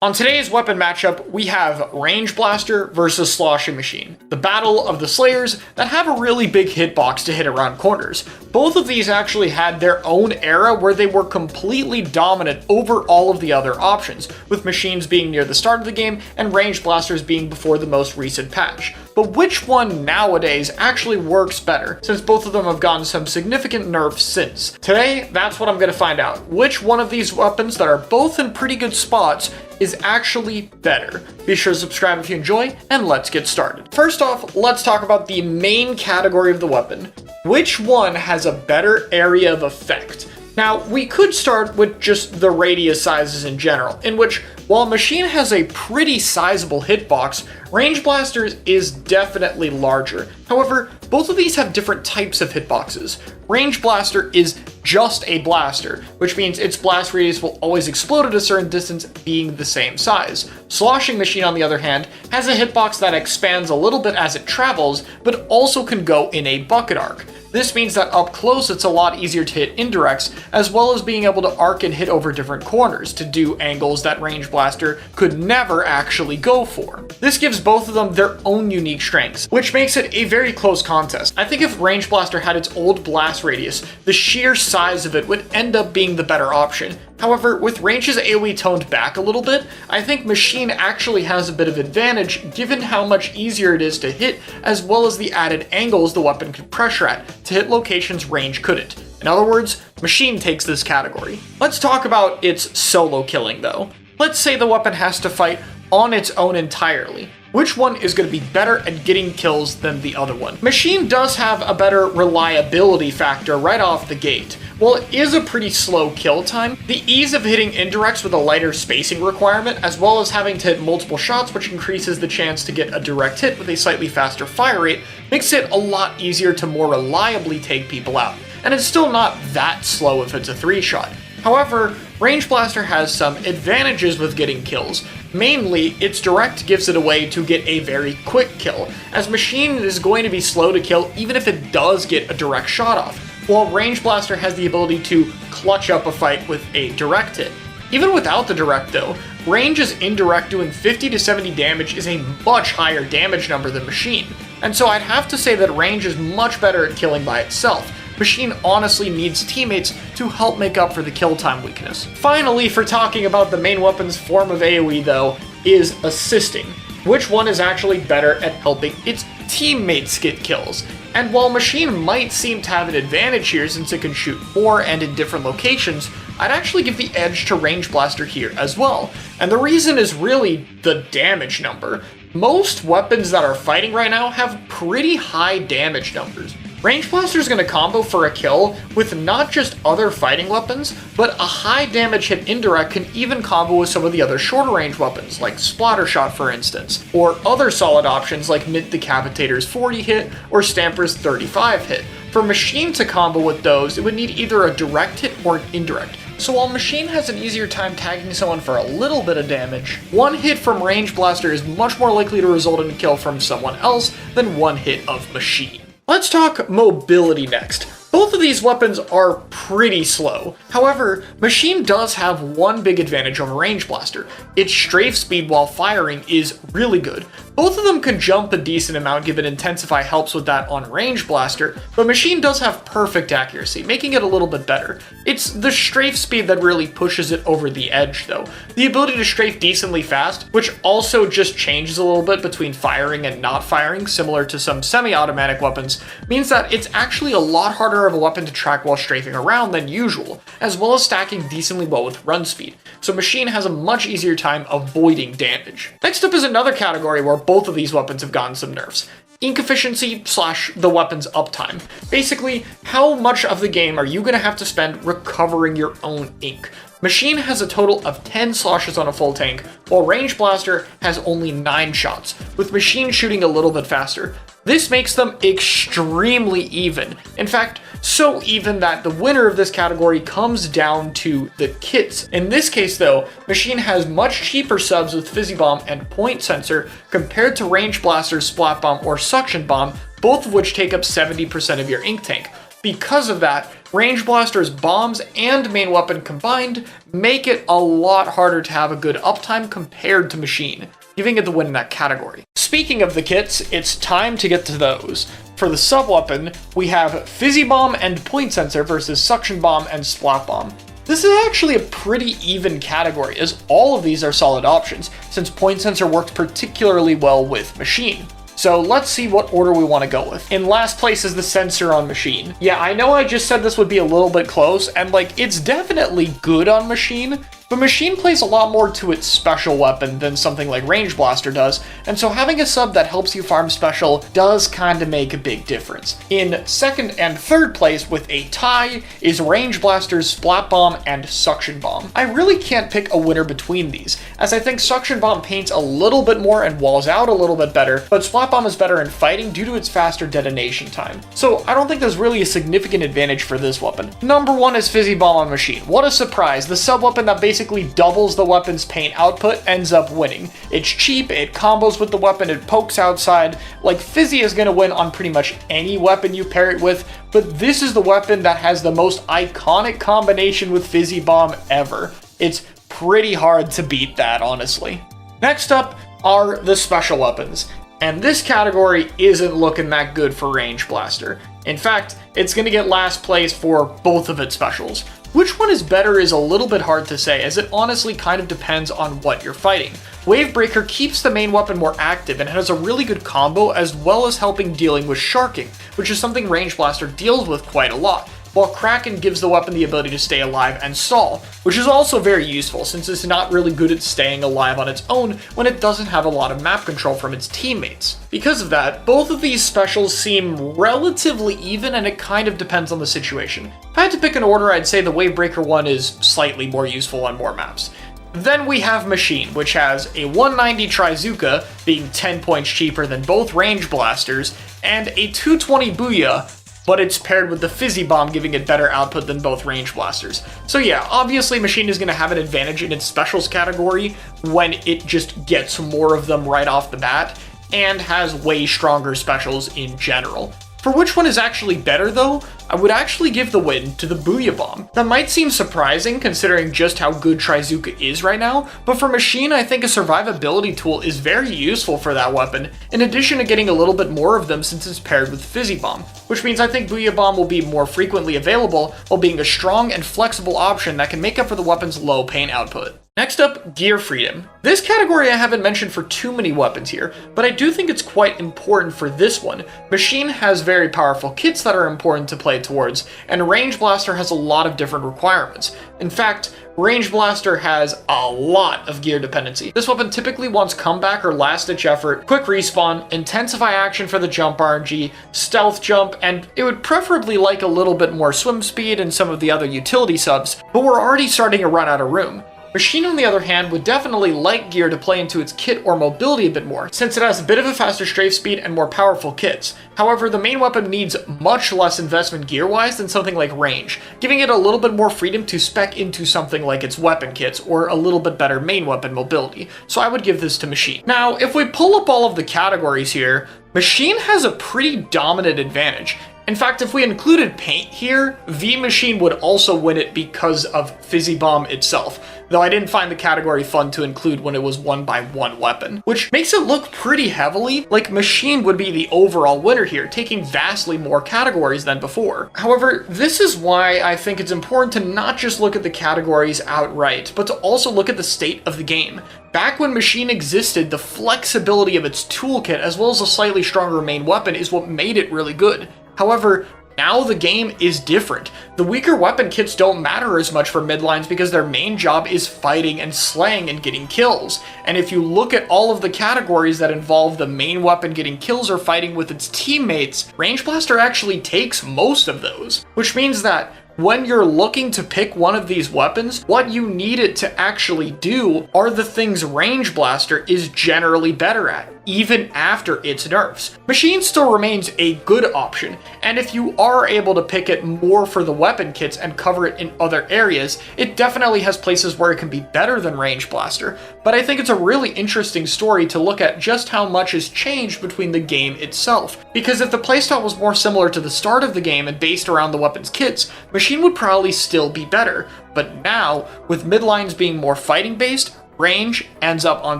On today's weapon matchup, we have Range Blaster versus Sloshing Machine, the battle of the Slayers that have a really big hitbox to hit around corners. Both of these actually had their own era where they were completely dominant over all of the other options, with Machines being near the start of the game and Range Blasters being before the most recent patch. But which one nowadays actually works better, since both of them have gotten some significant nerfs since? Today, that's what I'm going to find out. Which one of these weapons that are both in pretty good spots is actually better. Be sure to subscribe if you enjoy, and let's get started. First off, let's talk about the main category of the weapon. Which one has a better area of effect? Now, we could start with just the radius sizes in general, in which, while Machine has a pretty sizable hitbox, Range Blasters is definitely larger. However, both of these have different types of hitboxes. Range Blaster is just a blaster, which means its blast radius will always explode at a certain distance, being the same size. Sloshing Machine, on the other hand, has a hitbox that expands a little bit as it travels, but also can go in a bucket arc. This means that up close it's a lot easier to hit indirects, as well as being able to arc and hit over different corners to do angles that Range Blaster could never actually go for. This gives both of them their own unique strengths, which makes it a very close contest. I think if Range Blaster had its old blast radius, the sheer size of it would end up being the better option. However, with Range's AOE toned back a little bit, I think Machine actually has a bit of advantage given how much easier it is to hit, as well as the added angles the weapon could pressure at to hit locations Range couldn't. In other words, Machine takes this category. Let's talk about its solo killing though. Let's say the weapon has to fight on its own entirely. Which one is going to be better at getting kills than the other one? Machine does have a better reliability factor right off the gate. While it is a pretty slow kill time, the ease of hitting indirects with a lighter spacing requirement, as well as having to hit multiple shots, which increases the chance to get a direct hit with a slightly faster fire rate, makes it a lot easier to more reliably take people out. And it's still not that slow if it's a 3-shot. However, Range Blaster has some advantages with getting kills. Mainly, its direct gives it a way to get a very quick kill, as Machine is going to be slow to kill even if it does get a direct shot off, while Range Blaster has the ability to clutch up a fight with a direct hit. Even without the direct though, Range's indirect doing 50 to 70 damage is a much higher damage number than Machine, and so I'd have to say that Range is much better at killing by itself. Machine honestly needs teammates to help make up for the kill time weakness. Finally, for talking about the main weapon's form of AOE though, is assisting. Which one is actually better at helping its teammates get kills? And while Machine might seem to have an advantage here since it can shoot more and in different locations, I'd actually give the edge to Range Blaster here as well. And the reason is really the damage number. Most weapons that are fighting right now have pretty high damage numbers. Range Blaster is going to combo for a kill with not just other fighting weapons, but a high damage hit indirect can even combo with some of the other shorter range weapons, like Splatter Shot for instance, or other solid options like Mint Decapitator's 40 hit or Stamper's 35 hit. For Machine to combo with those, it would need either a direct hit or an indirect. So while Machine has an easier time tagging someone for a little bit of damage, one hit from Range Blaster is much more likely to result in a kill from someone else than one hit of Machine. Let's talk mobility next. Both of these weapons are pretty slow. However, Machine does have one big advantage over Range Blaster. Its strafe speed while firing is really good. Both of them can jump a decent amount given Intensify helps with that on Range Blaster, but Machine does have perfect accuracy, making it a little bit better. It's the strafe speed that really pushes it over the edge though. The ability to strafe decently fast, which also just changes a little bit between firing and not firing, similar to some semi-automatic weapons, means that it's actually a lot harder of a weapon to track while strafing around than usual, as well as stacking decently well with run speed. So Machine has a much easier time avoiding damage. Next up is another category where both of these weapons have gotten some nerfs. Ink efficiency / the weapon's uptime. Basically, how much of the game are you going to have to spend recovering your own ink? Machine has a total of 10 sloshes on a full tank, while Range Blaster has only 9 shots, with Machine shooting a little bit faster. This makes them extremely even. In fact, so even that the winner of this category comes down to the kits. In this case though, Machine has much cheaper subs with Fizzy Bomb and Point Sensor compared to Range Blaster's Splat Bomb or Suction Bomb, both of which take up 70% of your ink tank. Because of that, Range Blaster's bombs and main weapon combined make it a lot harder to have a good uptime compared to Machine, giving it the win in that category. Speaking of the kits, it's time to get to those. For the sub-weapon, we have Fizzy Bomb and Point Sensor versus Suction Bomb and Splat Bomb. This is actually a pretty even category, as all of these are solid options, since Point Sensor worked particularly well with Machine. So let's see what order we want to go with. In last place is the Sensor on Machine. Yeah, I know I just said this would be a little bit close, and like, it's definitely good on Machine, but Machine plays a lot more to its special weapon than something like Range Blaster does, and so having a sub that helps you farm special does kinda make a big difference. In second and third place with a tie is Range Blaster's Splat Bomb and Suction Bomb. I really can't pick a winner between these, as I think Suction Bomb paints a little bit more and walls out a little bit better, but Splat Bomb is better in fighting due to its faster detonation time. So I don't think there's really a significant advantage for this weapon. Number 1 is Fizzy Bomb on Machine. What a surprise, the sub weapon that basically doubles the weapon's paint output ends up winning. It's cheap, it combos with the weapon, it pokes outside. Like, Fizzy is gonna win on pretty much any weapon you pair it with, but this is the weapon that has the most iconic combination with Fizzy Bomb ever. It's pretty hard to beat that, honestly. Next up are the special weapons, and this category isn't looking that good for Range Blaster. In fact, it's gonna get last place for both of its specials. Which one is better is a little bit hard to say, as it honestly kind of depends on what you're fighting. Wavebreaker keeps the main weapon more active and has a really good combo, as well as helping dealing with sharking, which is something Range Blaster deals with quite a lot, while Kraken gives the weapon the ability to stay alive and stall, which is also very useful since it's not really good at staying alive on its own when it doesn't have a lot of map control from its teammates. Because of that, both of these specials seem relatively even, and it kind of depends on the situation. If I had to pick an order, I'd say the Wavebreaker one is slightly more useful on more maps. Then we have Machine, which has a 190 Trizooka, being 10 points cheaper than both Range Blasters, and a 220 Booyah, but it's paired with the Fizzy Bomb, giving it better output than both Range Blasters. So yeah, obviously Machine is going to have an advantage in its specials category when it just gets more of them right off the bat, and has way stronger specials in general. For which one is actually better though, I would actually give the win to the Booyah Bomb. That might seem surprising considering just how good Trizooka is right now, but for Machine I think a survivability tool is very useful for that weapon, in addition to getting a little bit more of them since it's paired with Fizzy Bomb, which means I think Booyah Bomb will be more frequently available while being a strong and flexible option that can make up for the weapon's low paint output. Next up, Gear Freedom. This category I haven't mentioned for too many weapons here, but I do think it's quite important for this one. Machine has very powerful kits that are important to play towards, and Range Blaster has a lot of different requirements. In fact, Range Blaster has a lot of gear dependency. This weapon typically wants comeback or last-ditch effort, quick respawn, intensify action for the jump RNG, stealth jump, and it would preferably like a little bit more swim speed and some of the other utility subs, but we're already starting to run out of room. Machine, on the other hand, would definitely like gear to play into its kit or mobility a bit more, since it has a bit of a faster strafe speed and more powerful kits. However, the main weapon needs much less investment gear-wise than something like Range, giving it a little bit more freedom to spec into something like its weapon kits, or a little bit better main weapon mobility, so I would give this to Machine. Now, if we pull up all of the categories here, Machine has a pretty dominant advantage. In fact, if we included paint here, V-Machine would also win it because of Fizzy Bomb itself, though I didn't find the category fun to include when it was one by one weapon, which makes it look pretty heavily like Machine would be the overall winner here, taking vastly more categories than before. However, this is why I think it's important to not just look at the categories outright, but to also look at the state of the game. Back when Machine existed, the flexibility of its toolkit as well as a slightly stronger main weapon is what made it really good. However, now the game is different. The weaker weapon kits don't matter as much for midlines because their main job is fighting and slaying and getting kills. And if you look at all of the categories that involve the main weapon getting kills or fighting with its teammates, Range Blaster actually takes most of those. Which means that when you're looking to pick one of these weapons, what you need it to actually do are the things Range Blaster is generally better at. even after its nerfs. Machine still remains a good option, and if you are able to pick it more for the weapon kits and cover it in other areas, it definitely has places where it can be better than Range Blaster, but I think it's a really interesting story to look at just how much has changed between the game itself, because if the playstyle was more similar to the start of the game and based around the weapons kits, Machine would probably still be better, but now, with midlines being more fighting based, Range ends up on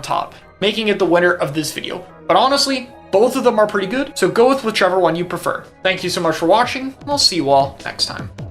top, making it the winner of this video. But honestly, both of them are pretty good, so go with whichever one you prefer. Thank you so much for watching, and I'll see you all next time.